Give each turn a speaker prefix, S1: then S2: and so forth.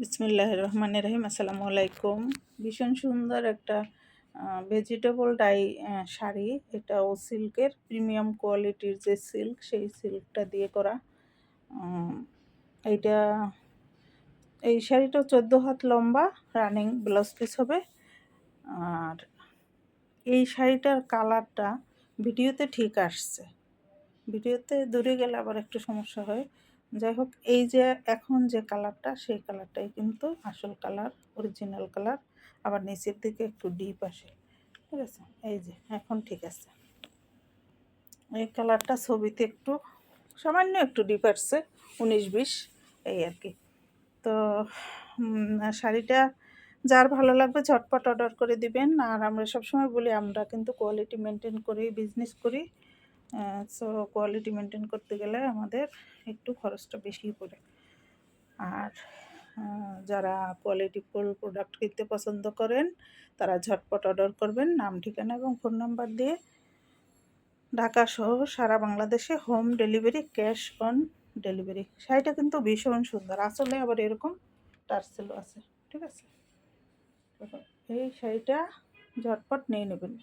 S1: বিসমিল্লাহির রহমানির রহিম। আসসালামু আলাইকুম। ভীষণ সুন্দর একটা ভেজিটেবল ডাই শাড়ি। এটাও সিল্কের প্রিমিয়াম কোয়ালিটির যে সিল্ক, সেই সিল্কটা দিয়ে করা। উম, এইটা এই শাড়িটাও 14 হাত লম্বা, রানিং ব্লাউজ পিস হবে। আর এই শাড়িটার কালারটা ভিডিওতে ঠিক আসছে, ভিডিওতে দূরে গেলে আবার একটু সমস্যা হয়। যাই হোক, এই যে এখন যে কালারটা, সেই কালারটাই কিন্তু আসল কালার, অরিজিনাল কালার। আবার নিচের দিকে একটু ডিপ আসে, ঠিক আছে। এই যে এখন ঠিক আছে। এই কালারটা ছবিতে একটু সামান্য একটু ডিপ আসছে, 19-20 এই আর কি। তো শাড়িটা যার ভালো লাগবে ঝটপট অর্ডার করে দিবেন। আর আমরা সবসময় বলি, আমরা কিন্তু কোয়ালিটি মেনটেন করেই বিজনেস করি। সো কোয়ালিটি মেনটেন করতে গেলে আমাদের একটু খরচটা বেশি পড়ে। আর যারা কোয়ালিটিফুল প্রোডাক্ট কিনতে পছন্দ করেন, তারা ঝটপট অর্ডার করবেন। নাম, ঠিকানা এবং ফোন নাম্বার দিয়ে ঢাকা সহ সারা বাংলাদেশে home delivery, cash on delivery. শাড়িটা কিন্তু ভীষণ সুন্দর, আসলে আবার এরকম টার্সেলও আছে, ঠিক আছে। এই শাড়িটা ঝটপট নিয়ে নেবেন।